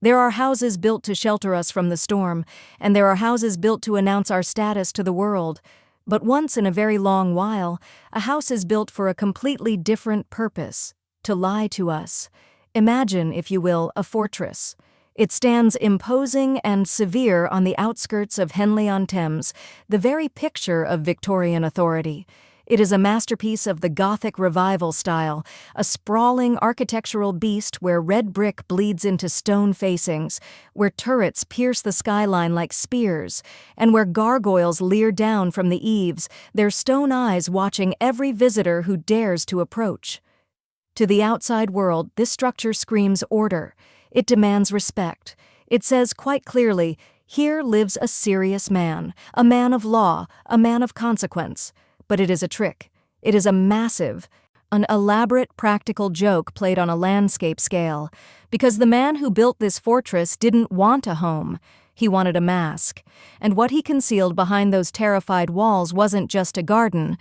There are houses built to shelter us from the storm, and there are houses built to announce our status to the world. But once in a very long while, a house is built for a completely different purpose: to lie to us. Imagine, if you will, a fortress. It stands imposing and severe on the outskirts of Henley-on-Thames, the very picture of Victorian authority. It is a masterpiece of the Gothic revival style, a sprawling architectural beast where red brick bleeds into stone facings, where turrets pierce the skyline like spears, and where gargoyles leer down from the eaves, their stone eyes watching every visitor who dares to approach. To the outside world, this structure screams order. It demands respect. It says quite clearly, here lives a serious man, a man of law, a man of consequence. But it is a trick. It is an elaborate practical joke played on a landscape scale, because the man who built this fortress didn't want a home. He wanted a mask, and what he concealed behind those terrified walls wasn't just a garden,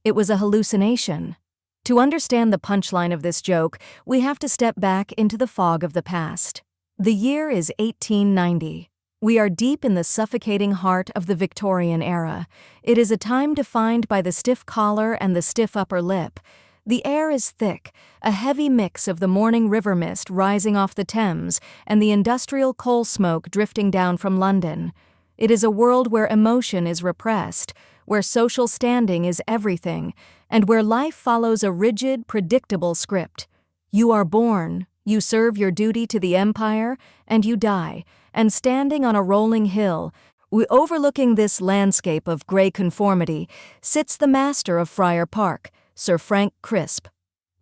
it was a hallucination. To understand the punchline of this joke, we have to step back into the fog of the past. The year is 1890. We are deep in the suffocating heart of the Victorian era. It is a time defined by the stiff collar and the stiff upper lip. The air is thick, a heavy mix of the morning river mist rising off the Thames and the industrial coal smoke drifting down from London. It is a world where emotion is repressed, where social standing is everything, and where life follows a rigid, predictable script. You are born, you serve your duty to the empire, and you die. And standing on a rolling hill, overlooking this landscape of gray conformity, sits the master of Friar Park, Sir Frank Crisp.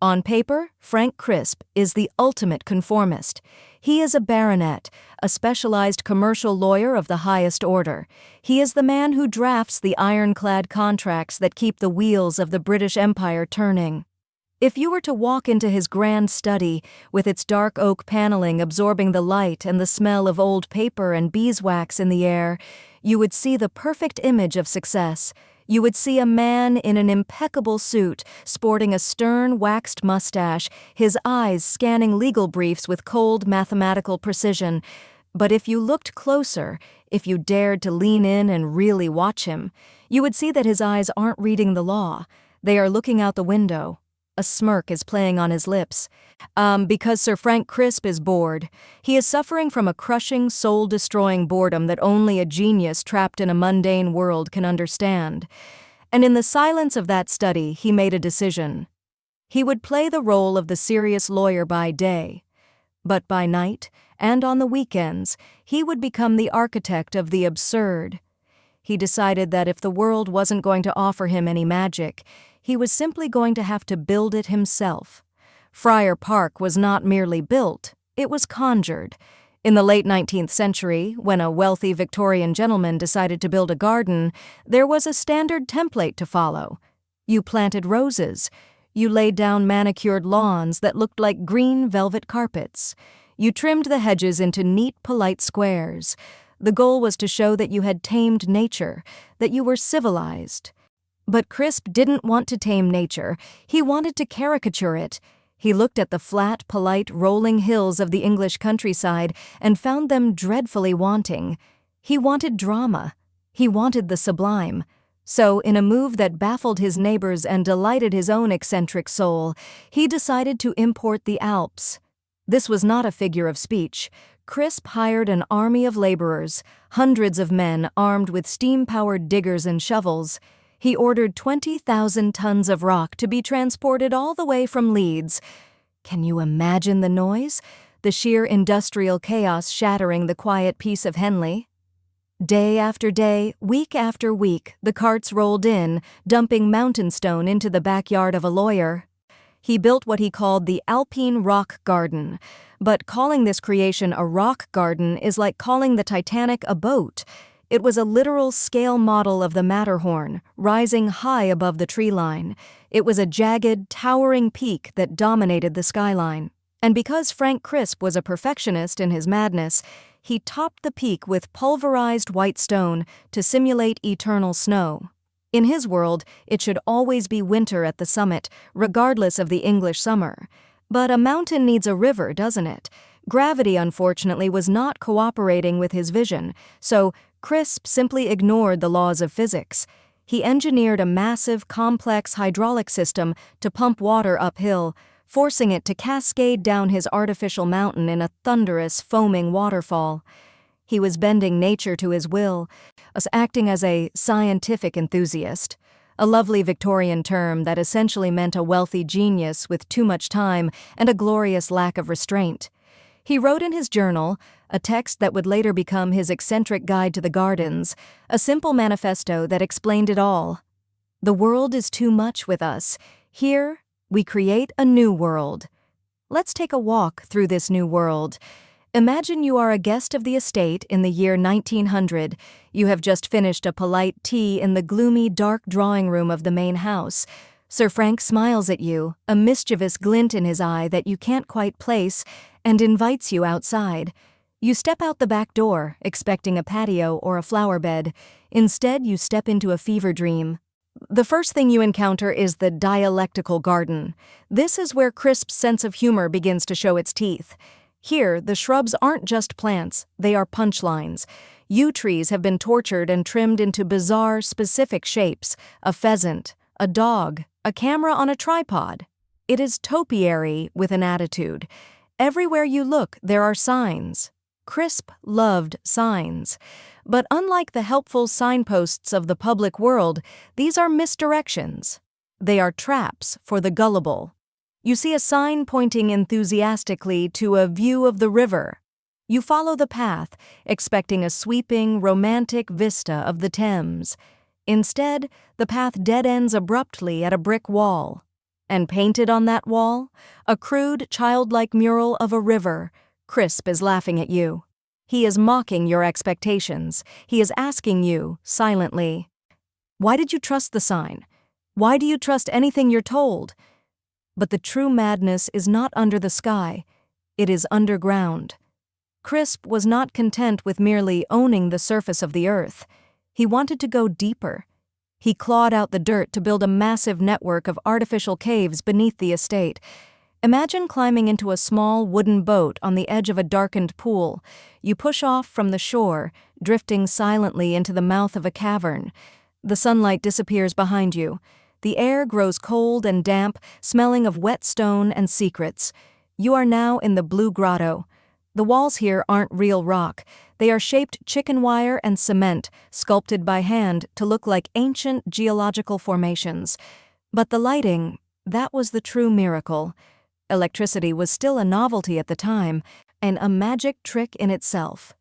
On paper, Frank Crisp is the ultimate conformist. He is a baronet, a specialized commercial lawyer of the highest order. He is the man who drafts the ironclad contracts that keep the wheels of the British Empire turning. If you were to walk into his grand study, with its dark oak paneling absorbing the light and the smell of old paper and beeswax in the air, you would see the perfect image of success. You would see a man in an impeccable suit, sporting a stern, waxed mustache, his eyes scanning legal briefs with cold mathematical precision. But if you looked closer, if you dared to lean in and really watch him, you would see that his eyes aren't reading the law. They are looking out the window. A smirk is playing on his lips. Because Sir Frank Crisp is bored. He is suffering from a crushing, soul-destroying boredom that only a genius trapped in a mundane world can understand. And in the silence of that study, he made a decision. He would play the role of the serious lawyer by day, but by night, and on the weekends, he would become the architect of the absurd. He decided that if the world wasn't going to offer him any magic, he was simply going to have to build it himself. Friar Park was not merely built, it was conjured. In the late 19th century, when a wealthy Victorian gentleman decided to build a garden, there was a standard template to follow. You planted roses. You laid down manicured lawns that looked like green velvet carpets. You trimmed the hedges into neat, polite squares. The goal was to show that you had tamed nature, that you were civilized. But Crisp didn't want to tame nature. He wanted to caricature it. He looked at the flat, polite, rolling hills of the English countryside and found them dreadfully wanting. He wanted drama. He wanted the sublime. So, in a move that baffled his neighbors and delighted his own eccentric soul, he decided to import the Alps. This was not a figure of speech. Crisp hired an army of laborers, hundreds of men armed with steam-powered diggers and shovels. He ordered 20,000 tons of rock to be transported all the way from Leeds. Can you imagine the noise? The sheer industrial chaos shattering the quiet peace of Henley? Day after day, week after week, the carts rolled in, dumping mountain stone into the backyard of a lawyer. He built what he called the Alpine Rock Garden. But calling this creation a rock garden is like calling the Titanic a boat. It was a literal scale model of the Matterhorn, rising high above the tree line. It was a jagged, towering peak that dominated the skyline. And because Frank Crisp was a perfectionist in his madness, he topped the peak with pulverized white stone to simulate eternal snow. In his world, it should always be winter at the summit, regardless of the English summer. But a mountain needs a river, doesn't it? Gravity, unfortunately, was not cooperating with his vision, so Crisp simply ignored the laws of physics. He engineered a massive, complex hydraulic system to pump water uphill, forcing it to cascade down his artificial mountain in a thunderous, foaming waterfall. He was bending nature to his will, acting as a scientific enthusiast, a lovely Victorian term that essentially meant a wealthy genius with too much time and a glorious lack of restraint. He wrote in his journal, a text that would later become his eccentric guide to the gardens, a simple manifesto that explained it all. The world is too much with us. Here, we create a new world. Let's take a walk through this new world. Imagine you are a guest of the estate in the year 1900. You have just finished a polite tea in the gloomy, dark drawing room of the main house. Sir Frank smiles at you, a mischievous glint in his eye that you can't quite place, and invites you outside. You step out the back door, expecting a patio or a flower bed. Instead, you step into a fever dream. The first thing you encounter is the dialectical garden. This is where Crisp's sense of humor begins to show its teeth. Here, the shrubs aren't just plants, they are punchlines. Yew trees have been tortured and trimmed into bizarre, specific shapes: a pheasant, a dog, a camera on a tripod. It is topiary with an attitude. Everywhere you look, there are signs. Crisp loved signs. But unlike the helpful signposts of the public world, these are misdirections. They are traps for the gullible. You see a sign pointing enthusiastically to a view of the river. You follow the path, expecting a sweeping, romantic vista of the Thames. Instead, the path dead-ends abruptly at a brick wall. And painted on that wall, a crude, childlike mural of a river. Crisp is laughing at you. He is mocking your expectations. He is asking you, silently, "Why did you trust the sign? Why do you trust anything you're told?" But the true madness is not under the sky. It is underground. Crisp was not content with merely owning the surface of the earth. He wanted to go deeper. He clawed out the dirt to build a massive network of artificial caves beneath the estate. Imagine climbing into a small wooden boat on the edge of a darkened pool. You push off from the shore, drifting silently into the mouth of a cavern. The sunlight disappears behind you. The air grows cold and damp, smelling of wet stone and secrets. You are now in the Blue Grotto. The walls here aren't real rock. They are shaped chicken wire and cement, sculpted by hand to look like ancient geological formations. But the lighting, that was the true miracle. Electricity was still a novelty at the time, and a magic trick in itself.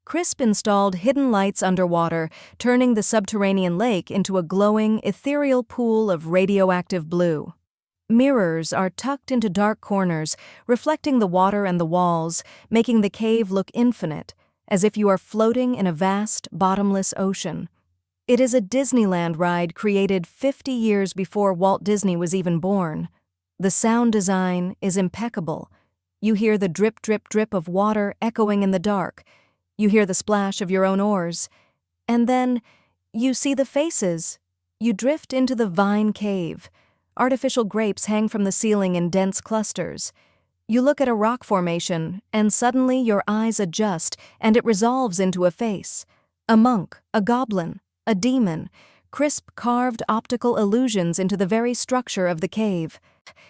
Crisp installed hidden lights underwater, turning the subterranean lake into a glowing, ethereal pool of radioactive blue. Mirrors are tucked into dark corners, reflecting the water and the walls, making the cave look infinite, as if you are floating in a vast, bottomless ocean. It is a Disneyland ride created 50 years before Walt Disney was even born. The sound design is impeccable. You hear the drip, drip, drip of water echoing in the dark. You hear the splash of your own oars. And then, you see the faces. You drift into the vine cave. Artificial grapes hang from the ceiling in dense clusters. You look at a rock formation, and suddenly your eyes adjust, and it resolves into a face. A monk, a goblin, a demon. Crisp carved optical illusions into the very structure of the cave.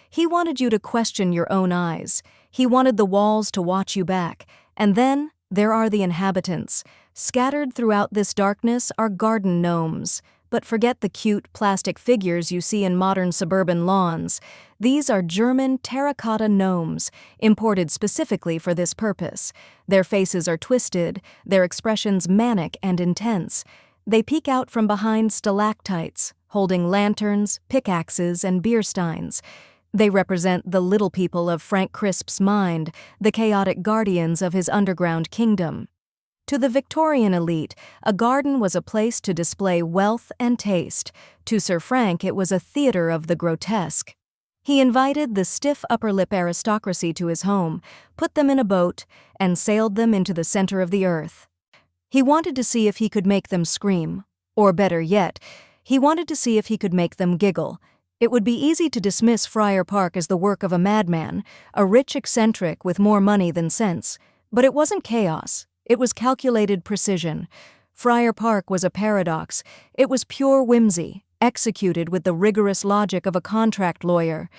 He wanted you to question your own eyes. He wanted the walls to watch you back. And then, there are the inhabitants. Scattered throughout this darkness are garden gnomes. But forget the cute plastic figures you see in modern suburban lawns. These are German terracotta gnomes, imported specifically for this purpose. Their faces are twisted, their expressions manic and intense. They peek out from behind stalactites, holding lanterns, pickaxes, and beer steins. They represent the little people of Frank Crisp's mind, the chaotic guardians of his underground kingdom. To the Victorian elite, a garden was a place to display wealth and taste. To Sir Frank, it was a theater of the grotesque. He invited the stiff upper-lip aristocracy to his home, put them in a boat, and sailed them into the center of the earth. He wanted to see if he could make them scream. Or better yet, he wanted to see if he could make them giggle. It would be easy to dismiss Friar Park as the work of a madman, a rich eccentric with more money than sense. But it wasn't chaos. It was calculated precision. Friar Park was a paradox. It was pure whimsy, executed with the rigorous logic of a contract lawyer.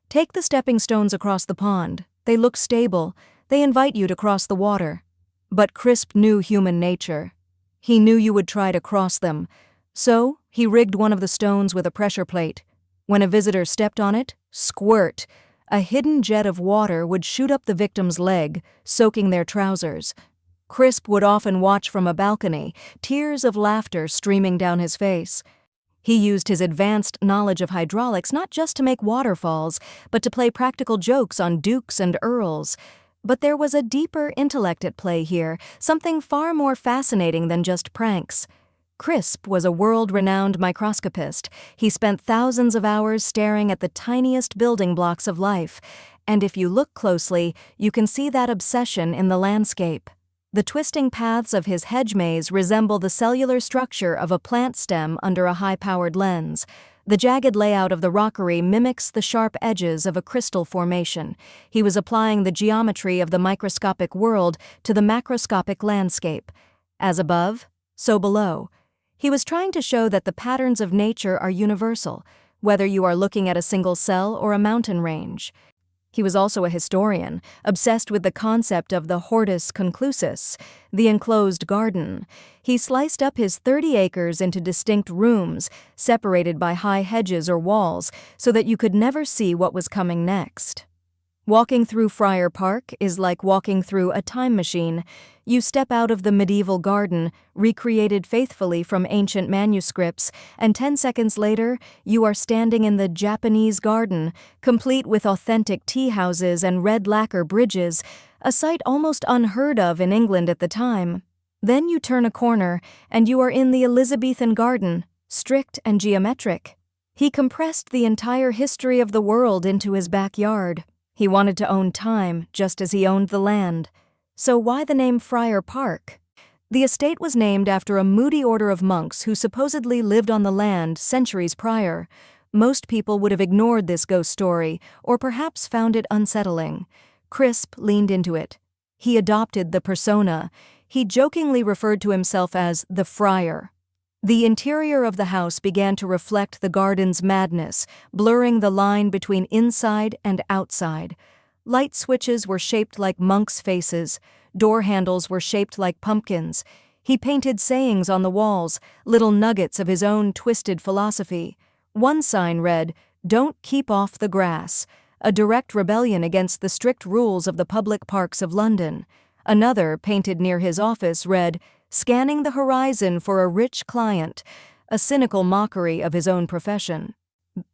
Take the stepping stones across the pond. They look stable. They invite you to cross the water. But Crisp knew human nature. He knew you would try to cross them. So, he rigged one of the stones with a pressure plate. When a visitor stepped on it, squirt! A hidden jet of water would shoot up the victim's leg, soaking their trousers. Crisp would often watch from a balcony, tears of laughter streaming down his face. He used his advanced knowledge of hydraulics not just to make waterfalls, but to play practical jokes on dukes and earls. But there was a deeper intellect at play here, something far more fascinating than just pranks. Crisp was a world-renowned microscopist. He spent thousands of hours staring at the tiniest building blocks of life, and if you look closely, you can see that obsession in the landscape. The twisting paths of his hedge maze resemble the cellular structure of a plant stem under a high-powered lens. The jagged layout of the rockery mimics the sharp edges of a crystal formation. He was applying the geometry of the microscopic world to the macroscopic landscape. As above, so below. He was trying to show that the patterns of nature are universal, whether you are looking at a single cell or a mountain range. He was also a historian, obsessed with the concept of the hortus conclusus, the enclosed garden. He sliced up his 30 acres into distinct rooms, separated by high hedges or walls, so that you could never see what was coming next. Walking through Friar Park is like walking through a time machine. You step out of the medieval garden, recreated faithfully from ancient manuscripts, and 10 seconds later, you are standing in the Japanese garden, complete with authentic tea houses and red lacquer bridges, a sight almost unheard of in England at the time. Then you turn a corner, and you are in the Elizabethan garden, strict and geometric. He compressed the entire history of the world into his backyard. He wanted to own time, just as he owned the land. So why the name Friar Park? The estate was named after a moody order of monks who supposedly lived on the land centuries prior. Most people would have ignored this ghost story, or perhaps found it unsettling. Crisp leaned into it. He adopted the persona. He jokingly referred to himself as the Friar. The interior of the house began to reflect the garden's madness, blurring the line between inside and outside. Light switches were shaped like monks' faces. Door handles were shaped like pumpkins. He painted sayings on the walls, little nuggets of his own twisted philosophy. One sign read, "Don't keep off the grass," a direct rebellion against the strict rules of the public parks of London. Another, painted near his office, read, "Scanning the horizon for a rich client," a cynical mockery of his own profession.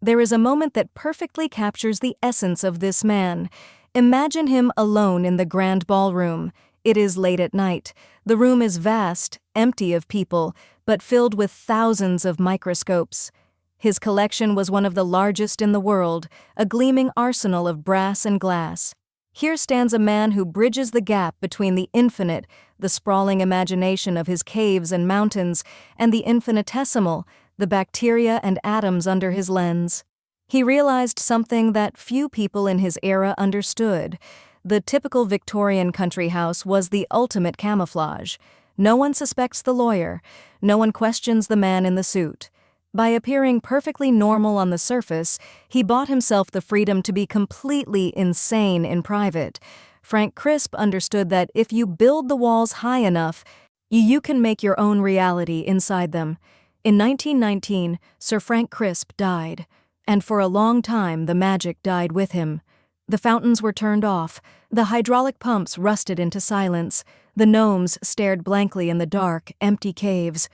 There is a moment that perfectly captures the essence of this man. Imagine him alone in the grand ballroom. It is late at night. The room is vast, empty of people, but filled with thousands of microscopes. His collection was one of the largest in the world, a gleaming arsenal of brass and glass. Here stands a man who bridges the gap between the infinite, the sprawling imagination of his caves and mountains, and the infinitesimal, the bacteria and atoms under his lens. He realized something that few people in his era understood. The typical Victorian country house was the ultimate camouflage. No one suspects the lawyer. No one questions the man in the suit. By appearing perfectly normal on the surface, he bought himself the freedom to be completely insane in private. Frank Crisp understood that if you build the walls high enough, you can make your own reality inside them. In 1919, Sir Frank Crisp died, and for a long time the magic died with him. The fountains were turned off, the hydraulic pumps rusted into silence, the gnomes stared blankly in the dark, empty caves.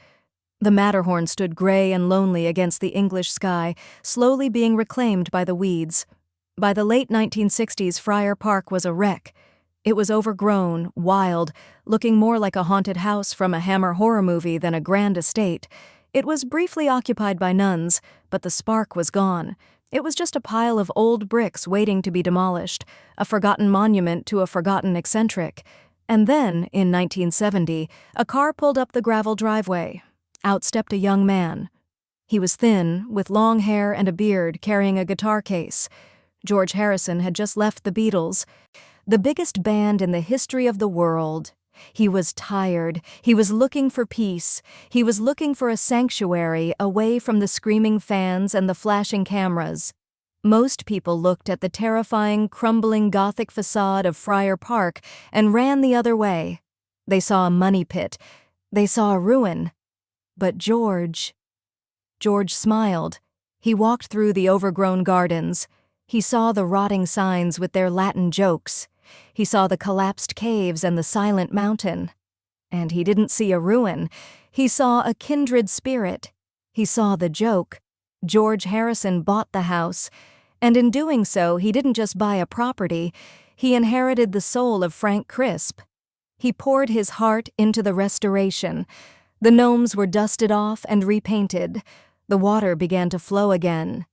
The Matterhorn stood gray and lonely against the English sky, slowly being reclaimed by the weeds. By the late 1960s, Friar Park was a wreck. It was overgrown, wild, looking more like a haunted house from a Hammer horror movie than a grand estate. It was briefly occupied by nuns, but the spark was gone. It was just a pile of old bricks waiting to be demolished, a forgotten monument to a forgotten eccentric. And then, in 1970, a car pulled up the gravel driveway. Out stepped a young man. He was thin, with long hair and a beard, carrying a guitar case. George Harrison had just left the Beatles, the biggest band in the history of the world. He was tired. He was looking for peace. He was looking for a sanctuary away from the screaming fans and the flashing cameras. Most people looked at the terrifying, crumbling Gothic facade of Friar Park and ran the other way. They saw a money pit. They saw a ruin. But George smiled. He walked through the overgrown gardens. He saw the rotting signs with their Latin jokes. He saw the collapsed caves and the silent mountain. And he didn't see a ruin. He saw a kindred spirit. He saw the joke. George Harrison bought the house. And in doing so, he didn't just buy a property. He inherited the soul of Frank Crisp. He poured his heart into the restoration. The gnomes were dusted off and repainted. The water began to flow again.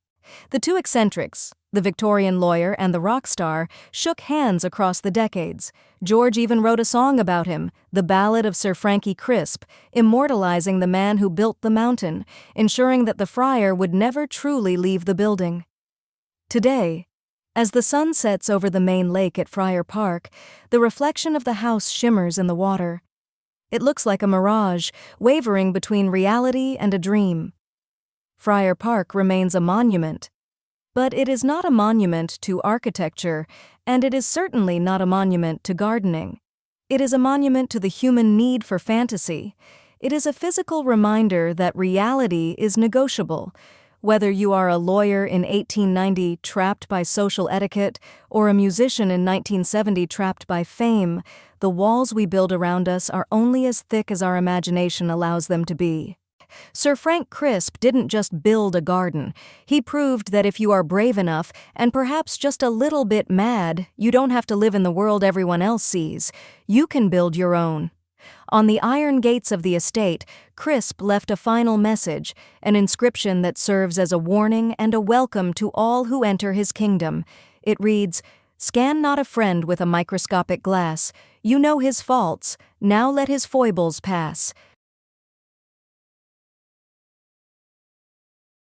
The two eccentrics, the Victorian lawyer and the rock star, shook hands across the decades. George even wrote a song about him, The Ballad of Sir Frankie Crisp, immortalizing the man who built the mountain, ensuring that the friar would never truly leave the building. Today, as the sun sets over the main lake at Friar Park, the reflection of the house shimmers in the water. It looks like a mirage, wavering between reality and a dream. Friar Park remains a monument. But it is not a monument to architecture, and it is certainly not a monument to gardening. It is a monument to the human need for fantasy. It is a physical reminder that reality is negotiable. Whether you are a lawyer in 1890 trapped by social etiquette or a musician in 1970 trapped by fame, the walls we build around us are only as thick as our imagination allows them to be. Sir Frank Crisp didn't just build a garden. He proved that if you are brave enough and perhaps just a little bit mad, you don't have to live in the world everyone else sees. You can build your own. On the iron gates of the estate, Crisp left a final message, an inscription that serves as a warning and a welcome to all who enter his kingdom. It reads, "Scan not a friend with a microscopic glass. You know his faults, now let his foibles pass.